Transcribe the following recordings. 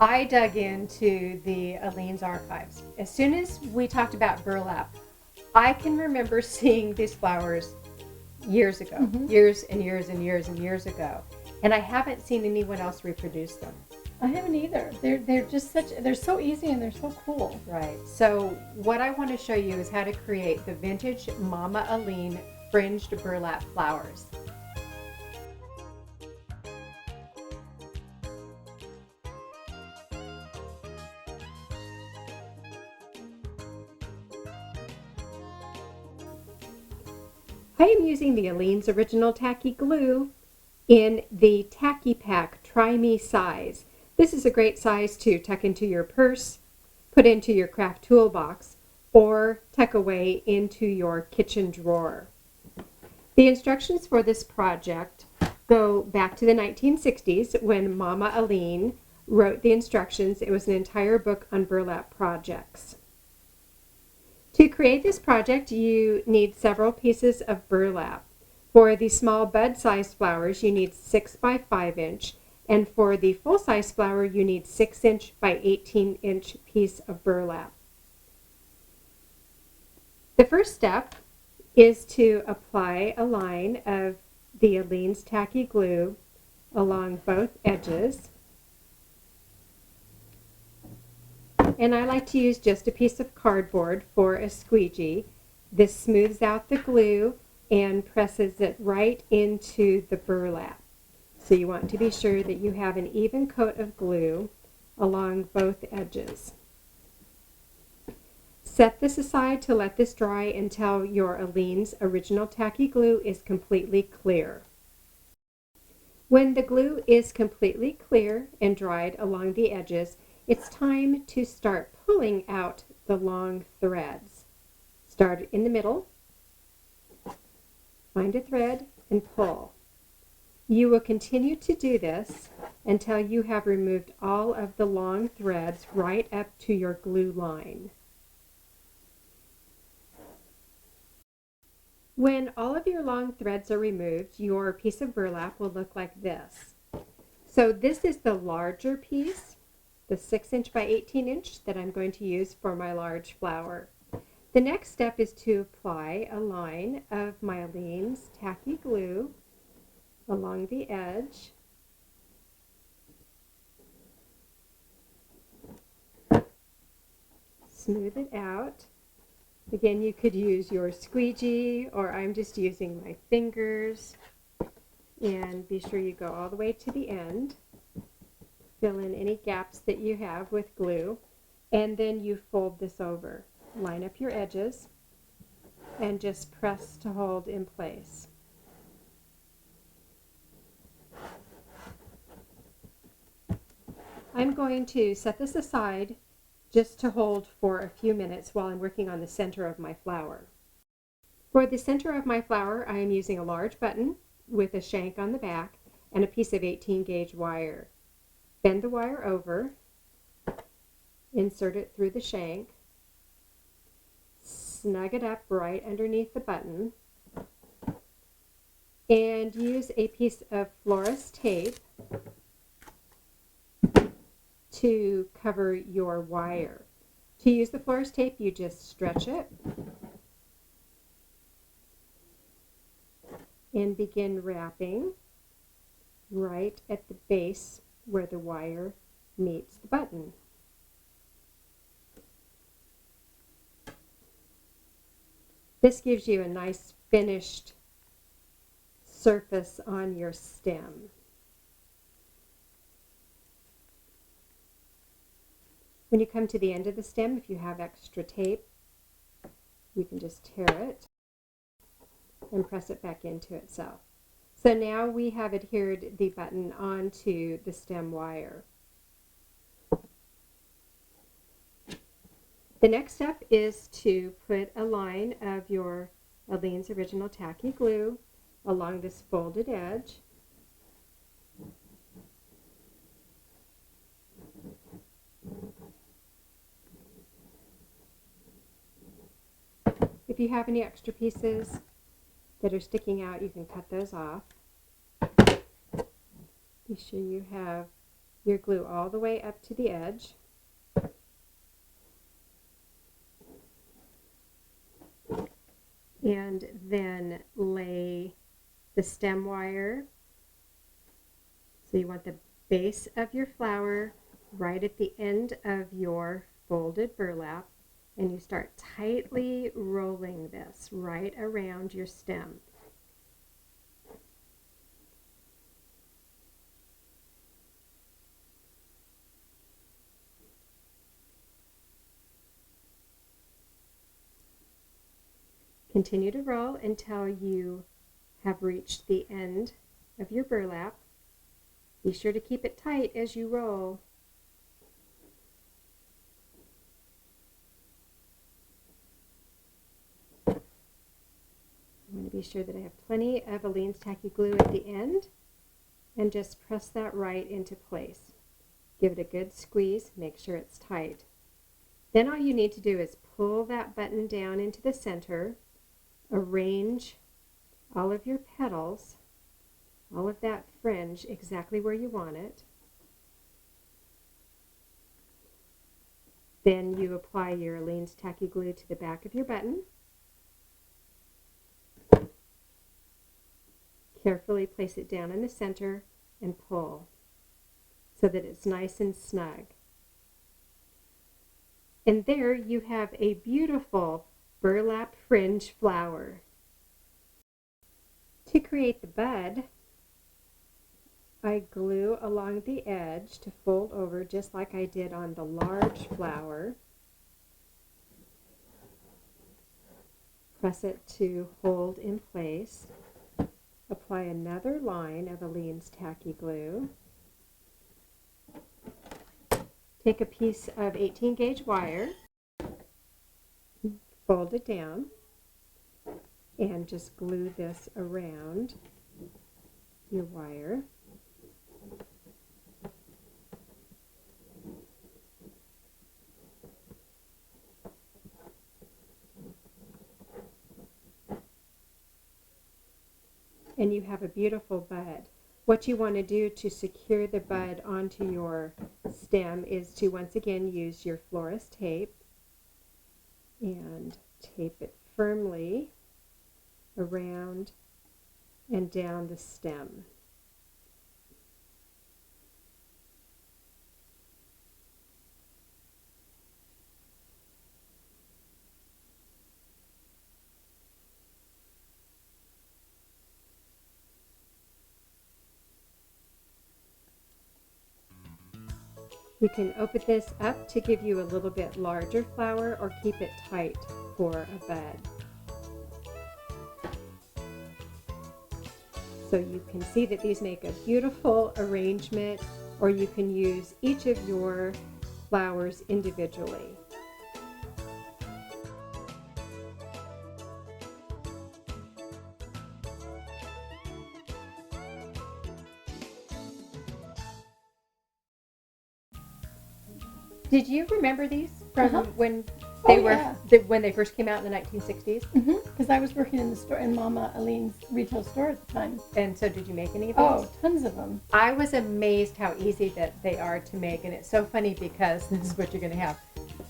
I dug into the Aleene's archives. As soon as we talked about burlap, I can remember seeing these flowers years ago, years and years and years and years ago, and I haven't seen anyone else reproduce them. I haven't either. They're just they're so easy and they're so cool. Right. So what I want to show you is how to create the vintage Mama Aleene fringed burlap flowers. I am using the Aleene's Original Tacky Glue in the Tacky Pack Try Me size. This is a great size to tuck into your purse, put into your craft toolbox, or tuck away into your kitchen drawer. The instructions for this project go back to the 1960s when Mama Aleene wrote the instructions. It was an entire book on burlap projects. To create this project, you need several pieces of burlap. For the small bud-sized flowers, you need 6 by 5 inch, and for the full-size flower, you need 6 inch by 18 inch piece of burlap. The first step is to apply a line of the Aleene's Tacky Glue along both edges. And I like to use just a piece of cardboard for a squeegee. This smooths out the glue and presses it right into the burlap. So you want to be sure that you have an even coat of glue along both edges. Set this aside to let this dry until your Aleene's Original Tacky Glue is completely clear. When the glue is completely clear and dried along the edges, it's time to start pulling out the long threads. Start in the middle, find a thread, and pull. You will continue to do this until you have removed all of the long threads right up to your glue line. When all of your long threads are removed, your piece of burlap will look like this. So this is the larger piece, the 6 inch by 18 inch that I'm going to use for my large flower. The next step is to apply a line of my Aleene's Tacky Glue along the edge. Smooth it out. Again, you could use your squeegee, or I'm just using my fingers. And be sure you go all the way to the end. Fill in any gaps that you have with glue, and then you fold this over. Line up your edges and just press to hold in place. I'm going to set this aside just to hold for a few minutes while I'm working on the center of my flower. For the center of my flower, I am using a large button with a shank on the back and a piece of 18 gauge wire. Bend the wire over, insert it through the shank, snug it up right underneath the button, and use a piece of florist tape to cover your wire. To use the florist tape, you just stretch it and begin wrapping right at the base where the wire meets the button. This gives you a nice finished surface on your stem. When you come to the end of the stem, if you have extra tape, you can just tear it and press it back into itself. So now we have adhered the button onto the stem wire. The next step is to put a line of your Aleene's Original Tacky Glue along this folded edge. If you have any extra pieces that are sticking out, you can cut those off. Be sure you have your glue all the way up to the edge. And then lay the stem wire. So you want the base of your flower right at the end of your folded burlap, and you start tightly rolling this right around your stem. Continue to roll until you have reached the end of your burlap. Be sure to keep it tight as you roll. I want to be sure that I have plenty of Aleene's tacky glue at the end, and just press that right into place. Give it a good squeeze, make sure it's tight. Then all you need to do is pull that button down into the center, arrange all of your petals, all of that fringe exactly where you want it. Then you apply your Aleene's tacky glue to the back of your button. Carefully place it down in the center and pull so that it's nice and snug. And there you have a beautiful burlap fringe flower. To create the bud, I glue along the edge to fold over just like I did on the large flower. Press it to hold in place. Apply another line of Aleene's tacky glue. Take a piece of 18 gauge wire, fold it down, and just glue this around your wire. And you have a beautiful bud. What you want to do to secure the bud onto your stem is to once again use your florist tape and tape it firmly around and down the stem. You can open this up to give you a little bit larger flower or keep it tight for a bud. So you can see that these make a beautiful arrangement, or you can use each of your flowers individually. Did you remember these from when they when they first came out in the 1960s? Because I was working in the store, in Mama Aleene's retail store at the time. And so did you make any of these? Oh, tons of them. I was amazed how easy that they are to make, and it's so funny because this is what you're going to have.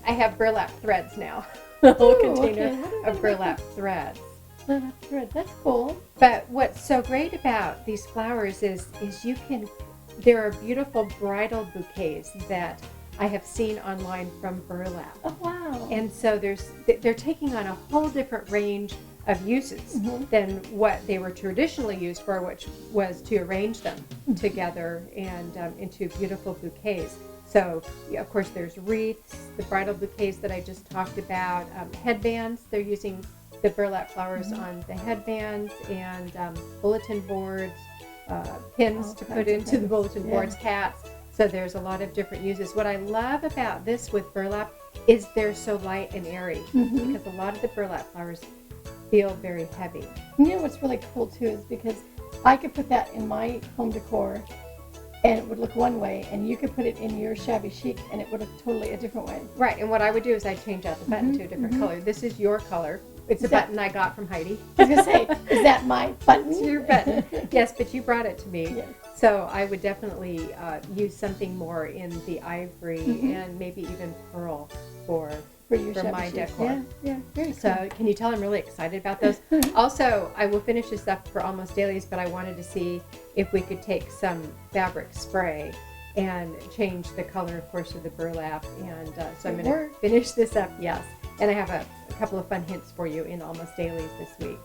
I have burlap threads now, a whole container of burlap threads. Burlap threads, that's cool. But what's so great about these flowers is you can, there are beautiful bridal bouquets that I have seen online from Burlap. Oh, wow. And so they're taking on a whole different range of uses than what they were traditionally used for, which was to arrange them together and into beautiful bouquets. So, of course, there's wreaths, the bridal bouquets that I just talked about, headbands. They're using the burlap flowers on the headbands, and bulletin boards, pins to put into the bulletin boards, hats. So there's a lot of different uses. What I love about this with burlap is they're so light and airy, because a lot of the burlap flowers feel very heavy. You know what's really cool too is because I could put that in my home decor and it would look one way, and you could put it in your shabby chic and it would look totally a different way. Right, and what I would do is I'd change out the button to a different color. This is your color. It's a button I got from Heidi. I was going to say, is that my button? It's your button. Yes, but you brought it to me. Yes. So I would definitely use something more in the ivory and maybe even pearl for your my chic. decor. Yeah, very cool. So can you tell I'm really excited about those? Also, I will finish this up for Almost Dailies, but I wanted to see if we could take some fabric spray and change the color, of course, of the burlap. And so I'm going to finish this up, yes. And I have a couple of fun hints for you in Almost Dailies this week.